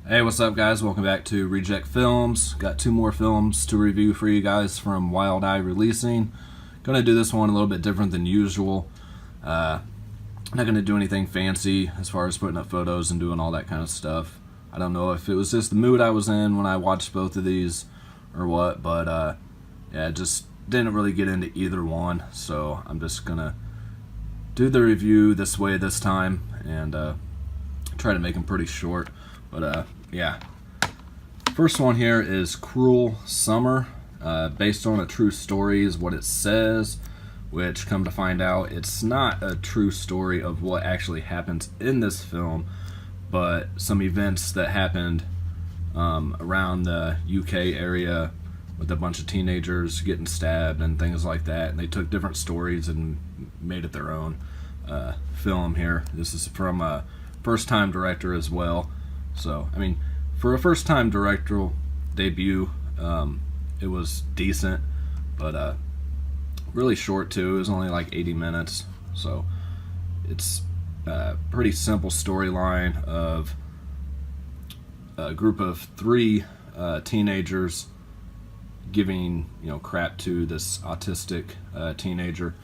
Hey, what's up, guys? Welcome back to Reject Films. Got two more films to review for you guys from Wild Eye Releasing. Gonna do this one a little bit different than usual. Not gonna do anything fancy as far as putting up photos and doing all that kind of stuff. I don't know if it was just the mood I was in when I watched both of these or what, but yeah, just didn't really get into either one. So I'm just gonna do the review this way this time and try to make them pretty short. But yeah, first one here is Cruel Summer, based on a true story is what it says, which come to find out it's not a true story of what actually happens in this film, but some events that happened around the UK area with a bunch of teenagers getting stabbed and things like that, and they took different stories and made it their own film here. This is from a first-time director as well. So, I mean, for a first-time directorial debut, it was decent, but really short too. It was only like 80 minutes, so it's a pretty simple storyline of a group of three teenagers giving, crap to this autistic teenager.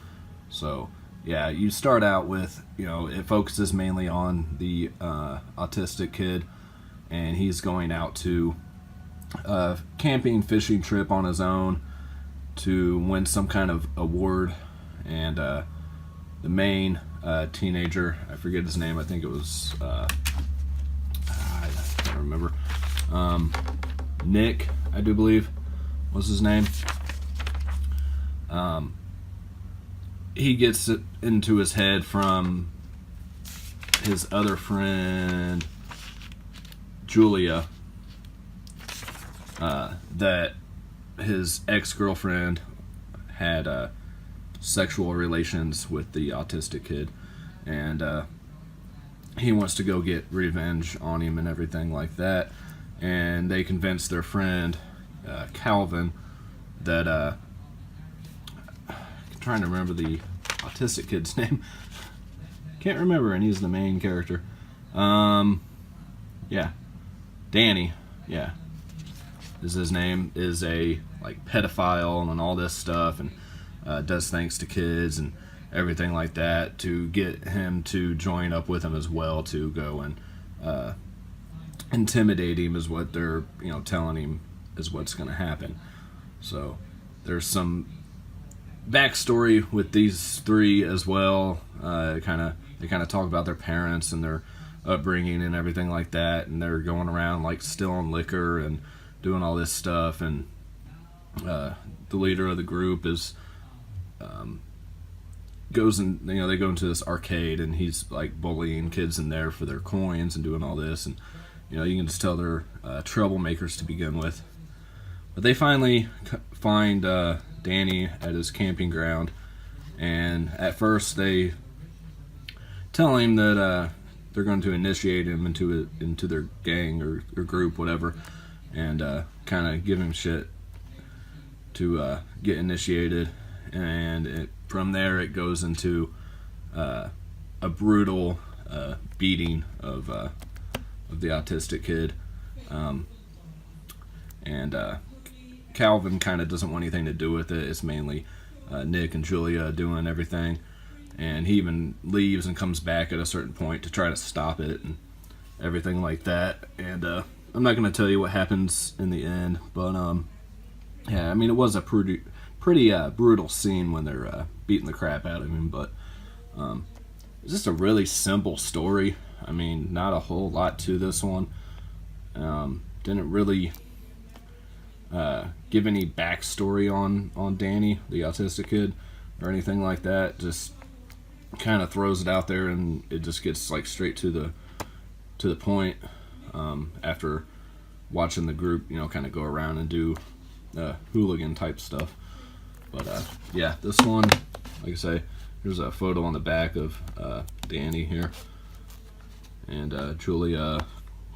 So, yeah, you start out with, it focuses mainly on the autistic kid, and he's going out to a camping fishing trip on his own to win some kind of award, and the main teenager, I forget his name, I think it was I can't remember, Nick, I do believe was his name. He gets it into his head from his other friend Julia, that his ex-girlfriend had sexual relations with the autistic kid, and he wants to go get revenge on him and everything like that. And they convince their friend Calvin that I'm trying to remember the autistic kid's name. Can't remember, and he's the main character. Yeah, Danny, yeah, is his name, is a pedophile and all this stuff, and does things to kids and everything like that, to get him to join up with him as well, to go and intimidate him is what they're telling him is what's going to happen. So there's some backstory with these three as well. They kind of talk about their parents and their upbringing and everything like that, and they're going around stealing liquor and doing all this stuff, and the leader of the group is goes and they go into this arcade, and he's bullying kids in there for their coins and doing all this, and you can just tell they're troublemakers to begin with. But they finally find Danny at his camping ground, and at first they tell him that they're going to initiate him into their gang or group, whatever, and kind of give him shit to get initiated. And from there it goes into a brutal beating of the autistic kid, and Calvin kind of doesn't want anything to do with it. It's mainly Nick and Julia doing everything, and he even leaves and comes back at a certain point to try to stop it and everything like that. And I'm not going to tell you what happens in the end, but yeah, I mean, it was a pretty brutal scene when they're beating the crap out of him, but it's just a really simple story. I mean, not a whole lot to this one. Didn't really give any backstory on Danny, the autistic kid, or anything like that. Just kind of throws it out there, and it just gets straight to the point. After watching the group, kind of go around and do hooligan type stuff. But yeah, this one, like I say, here's a photo on the back of Danny here, and Julia,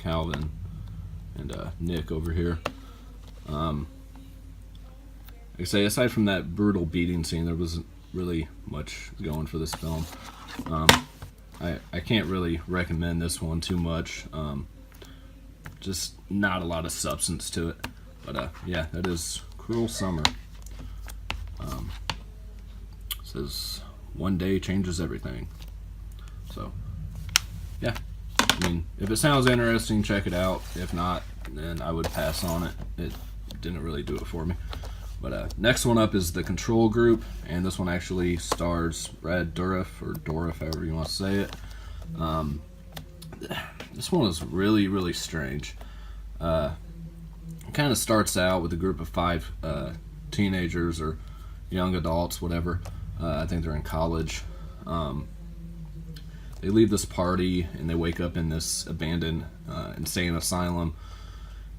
Calvin, and Nick over here. Like I say, aside from that brutal beating scene, there wasn't really much going for this film. I can't really recommend this one too much. just not a lot of substance to it. But yeah, that is Cruel Summer. Says one day changes everything. So yeah, I mean, if it sounds interesting, check it out. If not, then I would pass on it. It didn't really do it for me. But next one up is The Control Group, and this one actually stars Brad Dourif, or Dourif, however you want to say it. This one is really, really strange. It kind of starts out with a group of 5 teenagers or young adults, whatever. I think they're in college. They leave this party and they wake up in this abandoned insane asylum,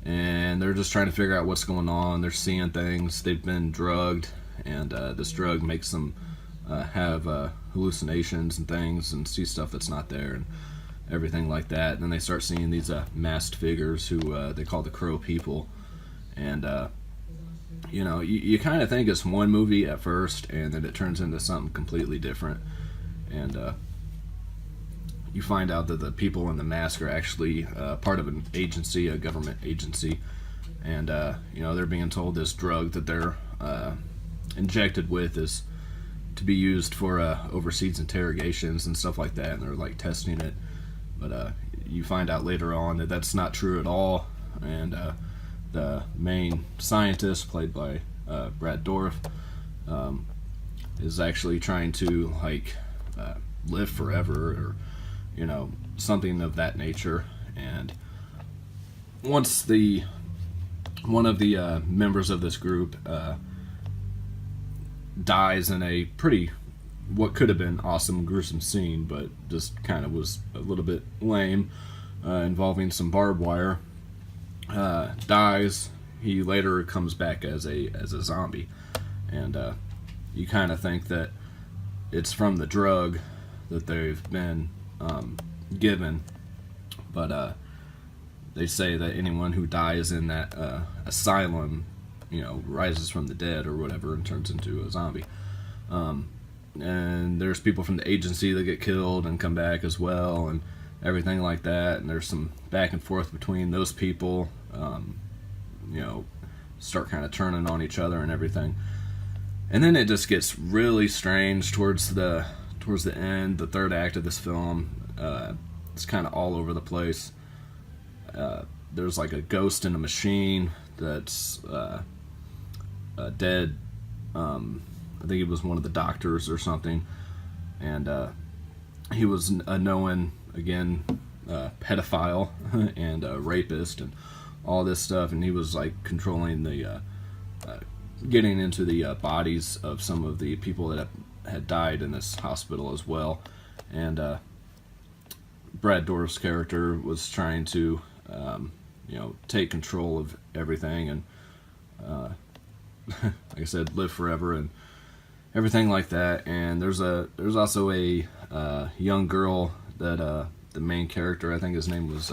and they're just trying to figure out what's going on. They're seeing things. They've been drugged, and this drug makes them have hallucinations and things, and see stuff that's not there and everything like that. And then they start seeing these masked figures who they call the Crow People. And you know, you kind of think it's one movie at first, and then it turns into something completely different. And you find out that the people in the mask are actually part of an agency, a government agency. And you know, they're being told this drug that they're injected with is to be used for overseas interrogations and stuff like that, and they're like testing it. But you find out later on that that's not true at all. And the main scientist, played by Brad Dourif, is actually trying to like live forever, or you know, something of that nature. And once one of the members of this group dies in a pretty, what could have been awesome, gruesome scene, but just kind of was a little bit lame, involving some barbed wire, dies. He later comes back as a zombie, and you kind of think that it's from the drug that they've been given, but they say that anyone who dies in that asylum, you know, rises from the dead or whatever and turns into a zombie. And there's people from the agency that get killed and come back as well, and everything like that. And there's some back and forth between those people, you know, start kind of turning on each other and everything. And then it just gets really strange towards the end, the third act of this film. It's kind of all over the place. There's like a ghost in a machine that's dead. I think he was one of the doctors or something, and he was a known, again, pedophile and a rapist and all this stuff, and he was like controlling the getting into the bodies of some of the people that had died in this hospital as well. And Brad Dourif's character was trying to you know, take control of everything, and like I said, live forever and everything like that. And there's also a young girl that the main character, I think his name was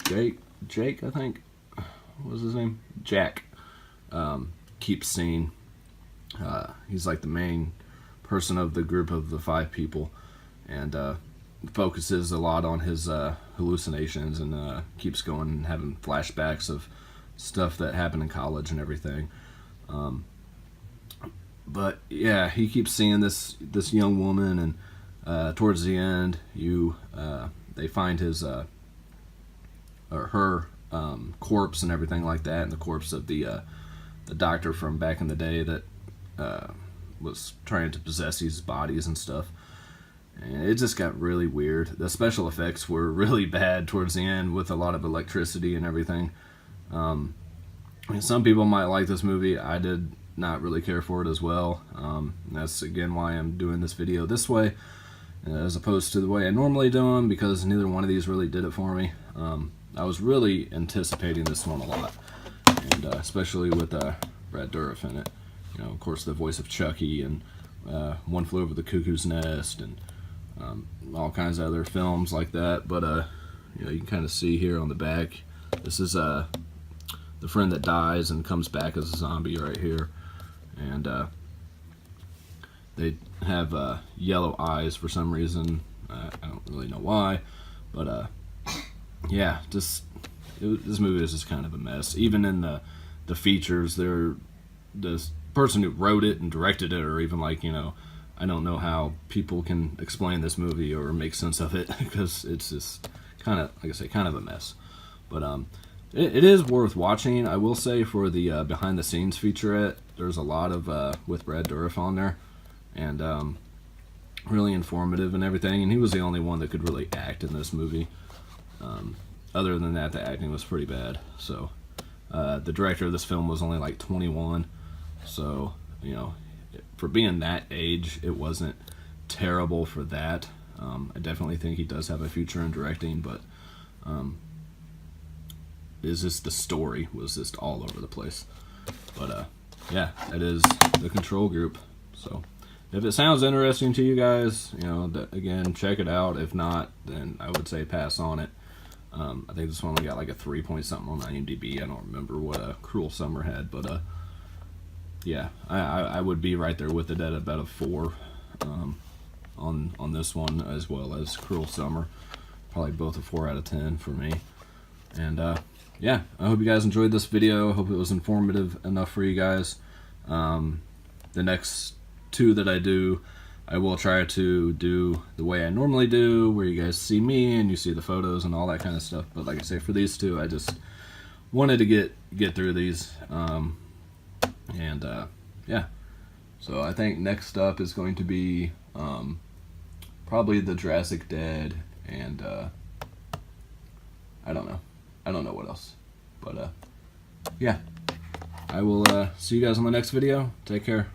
Jake, I think. What was his name? Jack. Keeps seeing. He's like the main person of the group of the 5 people, and focuses a lot on his hallucinations, and keeps going and having flashbacks of stuff that happened in college and everything. But yeah, he keeps seeing this young woman, and towards the end, they find his or her corpse and everything like that, and the corpse of the doctor from back in the day that was trying to possess these bodies and stuff. And it just got really weird. The special effects were really bad towards the end, with a lot of electricity and everything. I mean, some people might like this movie. I did not really care for it as well. And that's again why I'm doing this video this way, as opposed to the way I normally do them, because neither one of these really did it for me. I was really anticipating this one a lot, and especially with Brad Dourif in it. You know, of course, the voice of Chucky, and One Flew Over the Cuckoo's Nest, and all kinds of other films like that. But you know, you can kind of see here on the back, this is the friend that dies and comes back as a zombie right here. And they have yellow eyes for some reason. I don't really know why, but yeah, just this movie is just kind of a mess. Even in the features, the person who wrote it and directed it, or even like, I don't know how people can explain this movie or make sense of it because it's just kind of, like I say, kind of a mess. But it is worth watching. I will say for the behind the scenes featurette, there's a lot of with Brad Dourif on there, and really informative and everything. And he was the only one that could really act in this movie. Other than that, the acting was pretty bad. So the director of this film was only like 21. So, for being that age, it wasn't terrible for that. I definitely think he does have a future in directing, but it's just the story was just all over the place. But yeah, that is The Control Group. So if it sounds interesting to you guys, again, check it out. If not, then I would say pass on it. I think this one got like a 3 point something on IMDb. I don't remember what Cruel Summer had, but yeah, I would be right there with it at about a 4 on this one, as well as Cruel Summer. Probably both a 4 out of 10 for me. And yeah, I hope you guys enjoyed this video. I hope it was informative enough for you guys. The next 2 that I do, I will try to do the way I normally do, where you guys see me and you see the photos and all that kind of stuff. But like I say, for these 2, I just wanted to get through these. And yeah, so I think next up is going to be probably the Jurassic Dead, and I don't know what else, but yeah, I will see you guys on the next video. Take care.